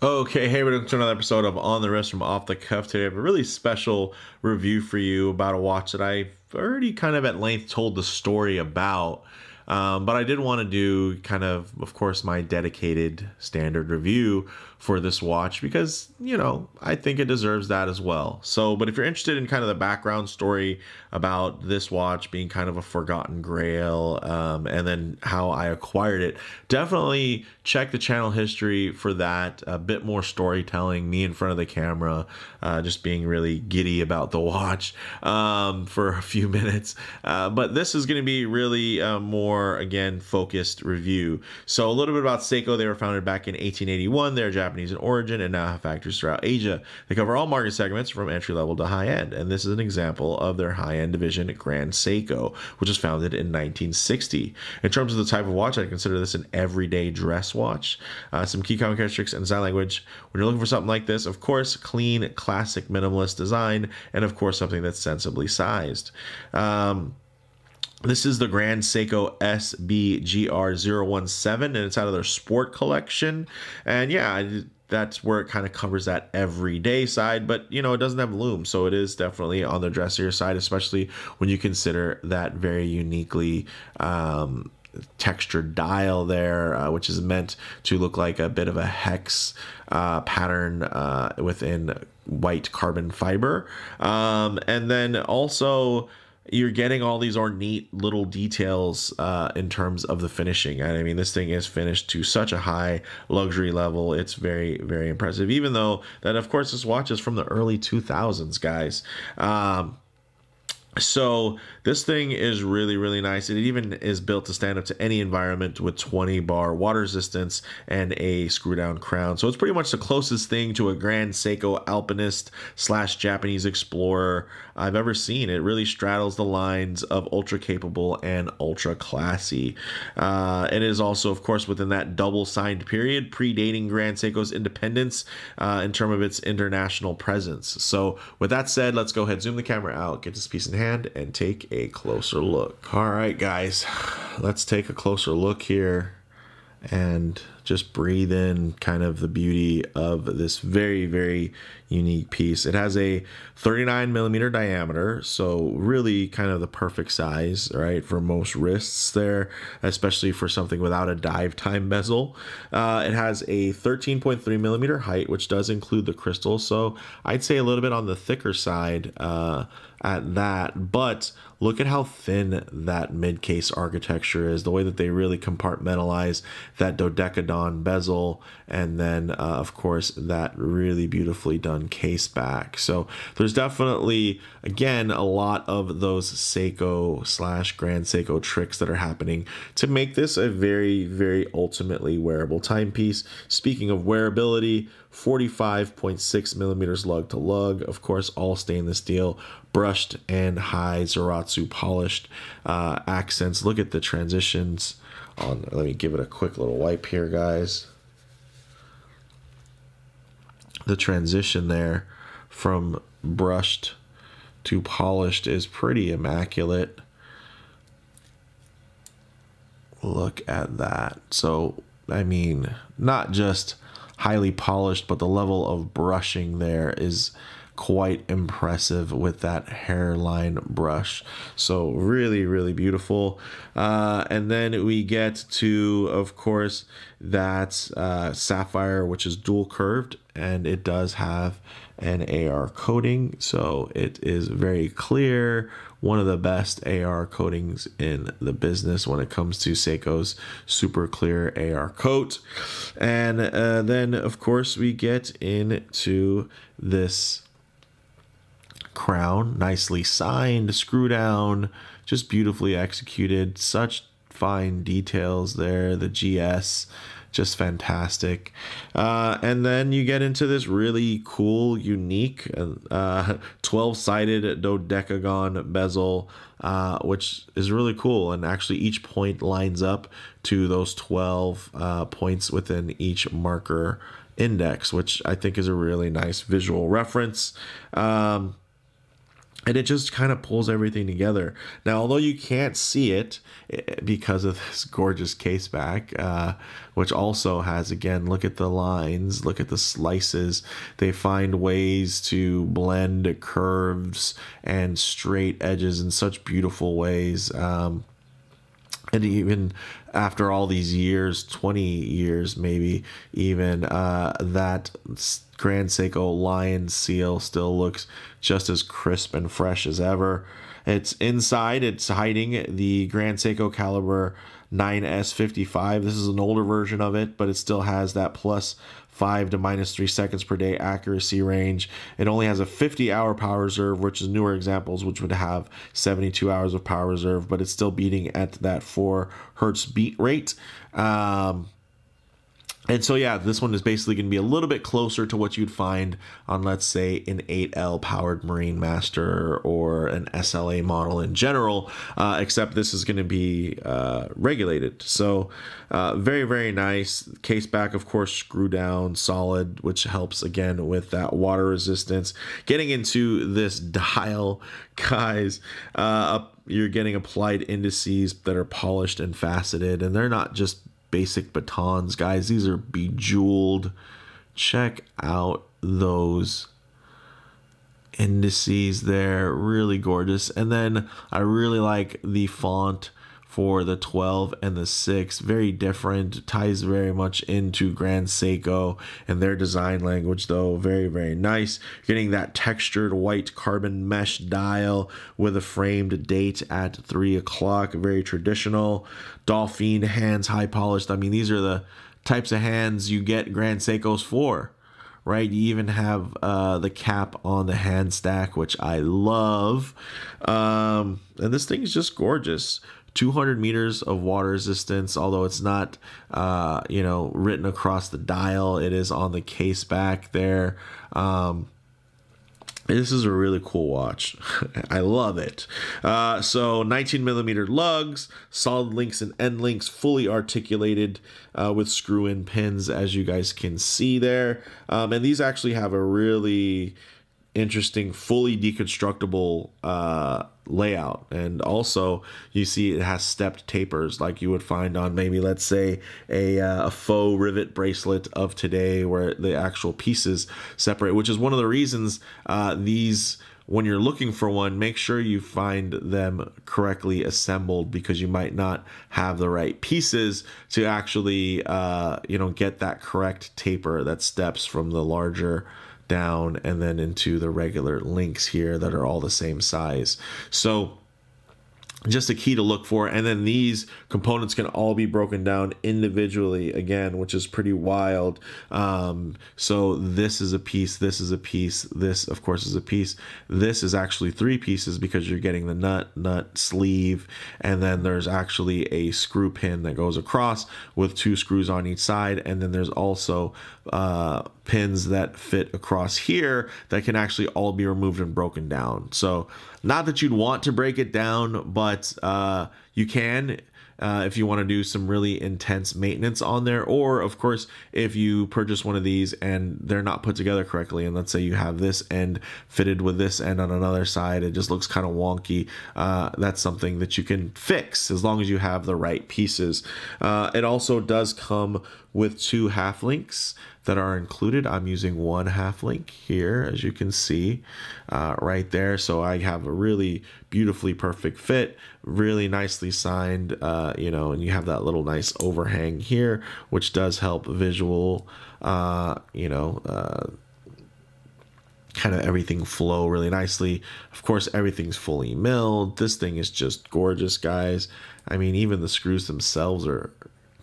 Okay, hey, we're doing another episode of On the Wrist from Off the Cuff today. I have a really special review for you about a watch that I've already kind of at length told the story about. But I did want to do of course, my dedicated standard review for this watch because, I think it deserves that as well. So, but if you're interested in kind of the background story about this watch being kind of a forgotten grail, and then how I acquired it, definitely check the channel history for that. A bit more storytelling, me in front of the camera, just being really giddy about the watch for a few minutes. But this is going to be really more, again, focused review. So a little bit about Seiko. They were founded back in 1881. They're Japanese in origin and now have factories throughout Asia. They cover all market segments from entry level to high end. And this is an example of their high end division, Grand Seiko, which was founded in 1960. In terms of the type of watch, I'd consider this an everyday dress watch. Some key common characteristics and design language. When you're looking for something like this, of course, clean, classic, minimalist design, and of course, something that's sensibly sized. This is the Grand Seiko SBGR017, and it's out of their sport collection. And yeah, that's where it kind of covers that everyday side, but it doesn't have lume, so it is definitely on the dressier side, especially when you consider that very uniquely textured dial there, which is meant to look like a bit of a hex pattern within white carbon fiber. And then also you're getting all these ornate little details in terms of the finishing. I mean, this thing is finished to such a high luxury level. It's very, very impressive, even though that, of course, this watch is from the early 2000s, guys. So this thing is really, really nice. It even is built to stand up to any environment with 20 bar water resistance and a screw down crown. So it's pretty much the closest thing to a Grand Seiko Alpinist / Japanese Explorer I've ever seen. It really straddles the lines of ultra capable and ultra classy. It is also, of course, within that double signed period, predating Grand Seiko's independence in terms of its international presence. So with that said, let's go ahead, zoom the camera out, get this piece in hand, and take a closer look. All right, guys, let's take a closer look here and just breathe in kind of the beauty of this very, very unique piece. It has a 39mm diameter, so really kind of the perfect size, right, for most wrists there, especially for something without a dive time bezel. It has a 13.3mm height, which does include the crystal, so I'd say a little bit on the thicker side at that, but look at how thin that mid-case architecture is, the way that they really compartmentalize that dodecadon bezel, and then of course that really beautifully done case back. So there's definitely, again, a lot of those Seiko / Grand Seiko tricks that are happening to make this a very, very ultimately wearable timepiece. Speaking of wearability, 45.6mm lug to lug, of course, all stainless steel, brushed and high Zaratsu polished accents. Look at the transitions on. Let me give it a quick little wipe here, guys. The transition there from brushed to polished is pretty immaculate. Look at that. So, I mean, not just highly polished, but the level of brushing there is quite impressive with that hairline brush. So really, really beautiful. And then we get to, of course, that sapphire, which is dual curved, and it does have an AR coating, so it is very clear. One of the best AR coatings in the business when it comes to Seiko's super clear AR coat. And then, of course, we get into this crown, nicely signed, screw down, just beautifully executed. Such fine details there. The GS, just fantastic. And then you get into this really cool, unique 12-sided dodecagon bezel, which is really cool. And actually each point lines up to those 12 points within each marker index, which I think is a really nice visual reference. and it just kind of pulls everything together. Now, although you can't see it because of this gorgeous case back, which also has, again, look at the lines, look at the slices. They find ways to blend curves and straight edges in such beautiful ways. And even after all these years, 20 years maybe, even that Grand Seiko Lion seal still looks just as crisp and fresh as ever. It's inside, it's hiding the Grand Seiko caliber 9S55. This is an older version of it, but it still has that +5 to -3 seconds per day accuracy range. It only has a 50-hour power reserve, which is newer examples, which would have 72 hours of power reserve, but it's still beating at that 4 hertz beat rate. And so, yeah, this one is basically going to be a little bit closer to what you'd find on, let's say, an 8L powered Marine Master or an SLA model in general, except this is going to be regulated. So very, very nice. Case back, of course, screw down, solid, which helps, again, with that water resistance. Getting into this dial, guys, you're getting applied indices that are polished and faceted, and they're not just basic batons, guys. These are bejeweled. Check out those indices there, really gorgeous. And then I really like the font for the 12 and the 6, very different, ties very much into Grand Seiko and their design language, though very, very nice. You're getting that textured white carbon mesh dial with a framed date at 3 o'clock, very traditional. Dolphin hands, high polished. I mean, these are the types of hands you get Grand Seikos for, right? You even have the cap on the hand stack, which I love. And this thing is just gorgeous. 200 meters of water resistance, although it's not, you know, written across the dial. It is on the case back there. This is a really cool watch. I love it. So 19 millimeter lugs, solid links and end links, fully articulated with screw-in pins, as you guys can see there. And these actually have a really interesting, fully deconstructible layout. And also you see it has stepped tapers like you would find on maybe, let's say, a faux rivet bracelet of today, where the actual pieces separate, which is one of the reasons these, when you're looking for one, make sure you find them correctly assembled, because you might not have the right pieces to actually you know, get that correct taper that steps from the larger down and then into the regular links here that are all the same size. So just a key to look for. And then these components can all be broken down individually, again, which is pretty wild. So this is a piece, this is a piece, this of course is a piece. This is actually 3 pieces, because you're getting the nut sleeve, and then there's actually a screw pin that goes across with 2 screws on each side. And then there's also pins that fit across here that can actually all be removed and broken down. So not that you'd want to break it down, but you can if you want to do some really intense maintenance on there. Or of course, if you purchase one of these and they're not put together correctly, and let's say you have this end fitted with this end on another side, it just looks kind of wonky, that's something that you can fix as long as you have the right pieces. It also does come with 2 half links that are included. I'm using 1 half link here, as you can see right there. So I have a really beautifully perfect fit, really nicely signed, you know, and you have that little nice overhang here, which does help visual, you know, kind of everything flow really nicely. Of course, everything's fully milled. This thing is just gorgeous, guys. I mean, even the screws themselves are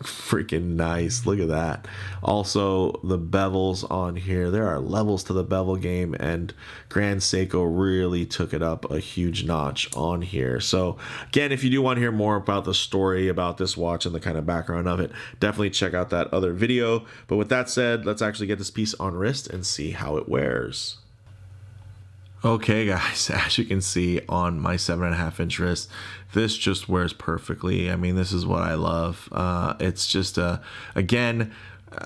freaking nice. Look at that. Also, the bevels on here, there are levels to the bevel game, and Grand Seiko really took it up a huge notch on here. So again, if you do want to hear more about the story about this watch and the kind of background of it, definitely check out that other video. But with that said, let's actually get this piece on wrist and see how it wears. Okay guys, as you can see on my 7.5-inch wrist, this just wears perfectly. I mean, this is what I love. It's just, again,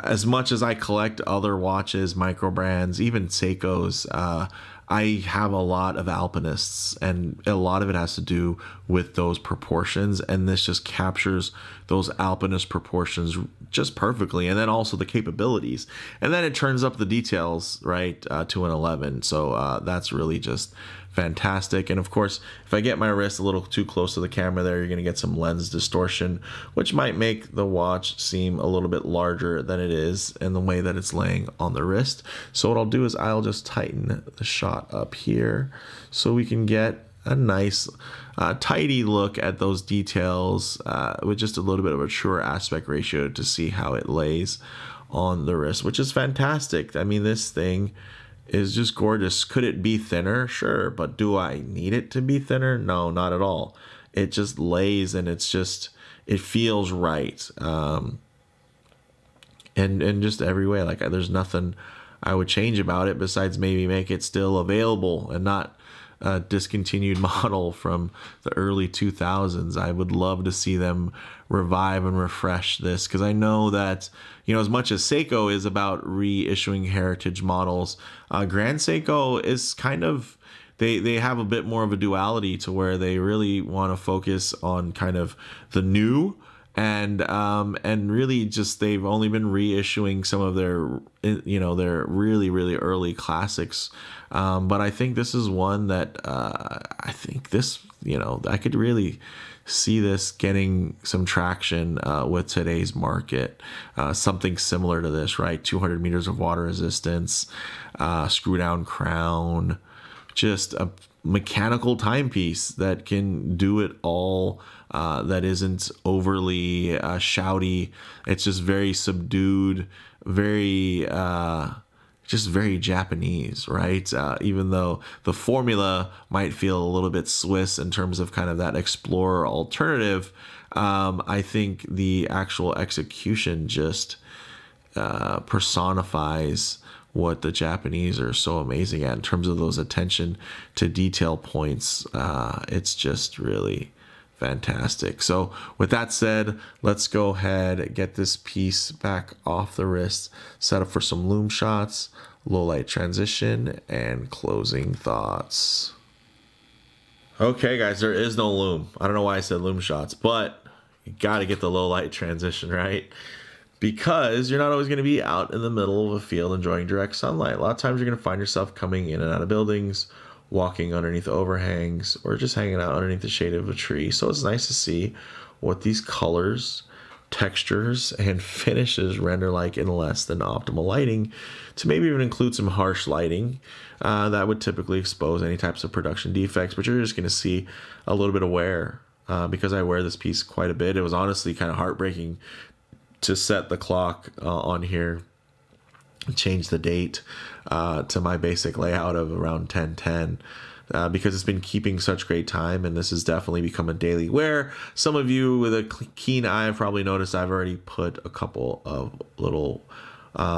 as much as I collect other watches, micro brands, even Seikos, I have a lot of Alpinists, and a lot of it has to do with those proportions, and this just captures those Alpinist proportions just perfectly, and then also the capabilities, and then it turns up the details, right, to an 11. So that's really just fantastic. And of course, if I get my wrist a little too close to the camera there, you're going to get some lens distortion, which might make the watch seem a little bit larger than it is in the way that it's laying on the wrist. So what I'll do is I'll just tighten the shot up here so we can get a nice tidy look at those details with just a little bit of a truer aspect ratio to see how it lays on the wrist, which is fantastic. I mean, this thing is just gorgeous. Could it be thinner? Sure, but do I need it to be thinner? No, not at all. It just lays, and it's just, it feels right. And just every way, like there's nothing I would change about it besides maybe make it still available and not a discontinued model from the early 2000s. I would love to see them revive and refresh this, because I know that, you know, as much as Seiko is about reissuing heritage models, Grand Seiko is kind of, they have a bit more of a duality to where they really want to focus on kind of the new, and really just they've only been reissuing some of their, you know, their really early classics, but I think this is one that I think this, you know, I could really see this getting some traction with today's market. Something similar to this, right? 200 meters of water resistance, screw down crown, just a mechanical timepiece that can do it all, that isn't overly shouty. It's just very subdued, very just very Japanese, right? Even though the formula might feel a little bit Swiss in terms of kind of that explorer alternative, I think the actual execution just personifies what the Japanese are so amazing at in terms of those attention to detail points. It's just really fantastic. So with that said, let's go ahead, get this piece back off the wrist, set up for some Lume shots, low light transition, and closing thoughts. Okay guys, there is no Lume. I don't know why I said Lume shots, but you got to get the low light transition, right? Because you're not always going to be out in the middle of a field enjoying direct sunlight. A lot of times you're going to find yourself coming in and out of buildings, walking underneath overhangs, or just hanging out underneath the shade of a tree. So it's nice to see what these colors, textures, and finishes render like in less than optimal lighting, to maybe even include some harsh lighting that would typically expose any types of production defects, but you're just going to see a little bit of wear. Because I wear this piece quite a bit, it was honestly kind of heartbreaking to set the clock on here, change the date to my basic layout of around 10:10, because it's been keeping such great time, and this has definitely become a daily wear. Some of you with a keen eye have probably noticed I've already put a couple of little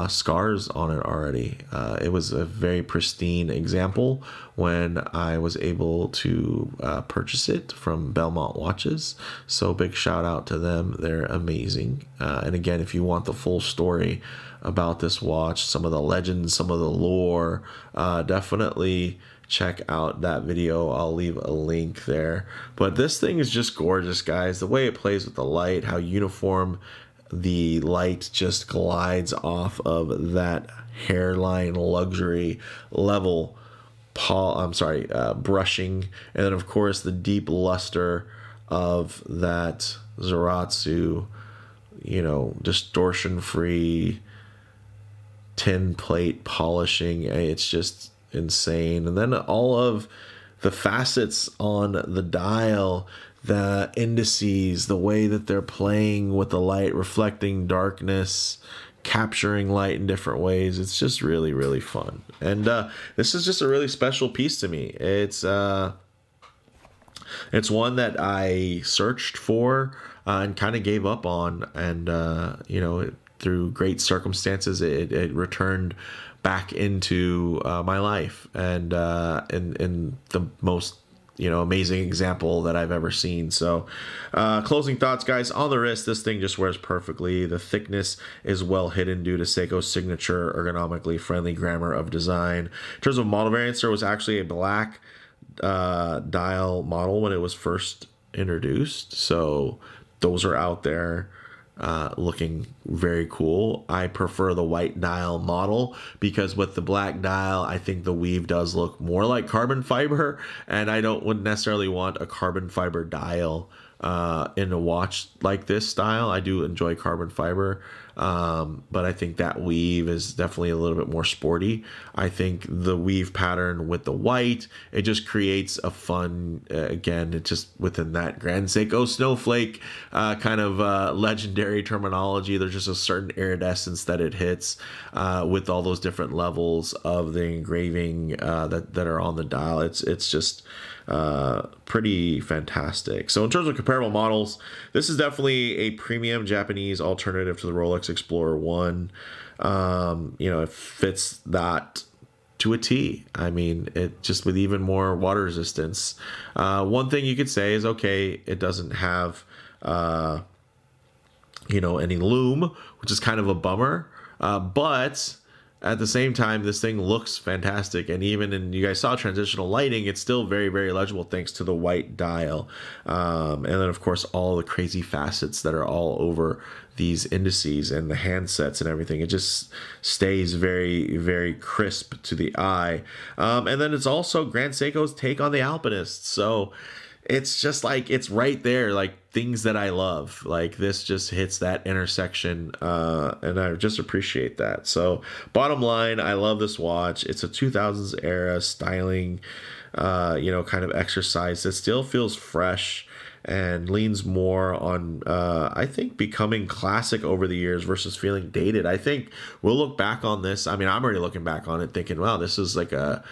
scars on it already. It was a very pristine example when I was able to purchase it from Belmont Watches, so big shout out to them. They're amazing. And again, if you want the full story about this watch, some of the legends, some of the lore, definitely check out that video. I'll leave a link there. But this thing is just gorgeous, guys. The way it plays with the light, how uniform the light just glides off of that hairline luxury level brushing, and then of course the deep luster of that Zaratsu, you know, distortion free tin plate polishing. It's just insane. And then all of the facets on the dial, the indices, the way that they're playing with the light, reflecting darkness, capturing light in different ways. It's just really fun. And this is just a really special piece to me. It's one that I searched for and kind of gave up on, and you know, through great circumstances, it returned back into my life, and in the most amazing example that I've ever seen. So closing thoughts, guys, on the wrist, this thing just wears perfectly. The thickness is well hidden due to Seiko's signature ergonomically friendly grammar of design. In terms of model variants, there was actually a black dial model when it was first introduced, so those are out there looking very cool. I prefer the white dial model because with the black dial, I think the weave does look more like carbon fiber, and I wouldn't necessarily want a carbon fiber dial in a watch like this style. I do enjoy carbon fiber, but I think that weave is definitely a little bit more sporty. I think the weave pattern with the white, it just creates a fun, again, it's just within that Grand Seiko snowflake kind of legendary terminology. There's just a certain iridescence that it hits with all those different levels of the engraving that are on the dial. It's just pretty fantastic. So in terms of comparable models, this is definitely a premium Japanese alternative to the Rolex Explorer 1. It fits that to a T. I mean, it just with even more water resistance. One thing you could say is, okay, it doesn't have any lume, which is kind of a bummer, but at the same time, this thing looks fantastic, and even you guys saw transitional lighting, it's still very, very legible thanks to the white dial. And then, of course, all the crazy facets that are all over these indices and the handsets and everything. It just stays very, very crisp to the eye. And then it's also Grand Seiko's take on the Alpinist. So it's just like, it's right there, like things that I love. Like this just hits that intersection, and I just appreciate that. So bottom line, I love this watch. It's a 2000s era styling, kind of exercise that still feels fresh and leans more on, I think, becoming classic over the years versus feeling dated. I think we'll look back on this. I mean, I'm already looking back on it thinking, wow, this is like a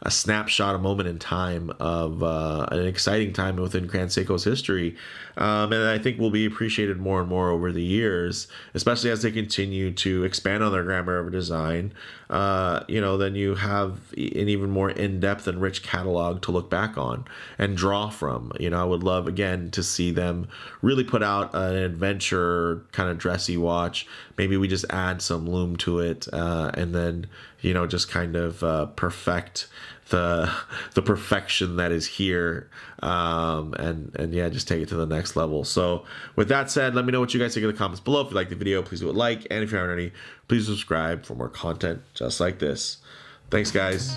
snapshot, a moment in time of an exciting time within Grand Seiko's history. And I think will be appreciated more and more over the years, especially as they continue to expand on their grammar of design. Then you have an even more in-depth and rich catalog to look back on and draw from. I would love, again, to see them really put out an adventure kind of dressy watch. Maybe we just add some lume to it, and then, just kind of perfect the perfection that is here, and yeah, just take it to the next level. So with that said, let me know what you guys think in the comments below. If you like the video, please do a like, and if you haven't already, please subscribe for more content just like this. Thanks, guys.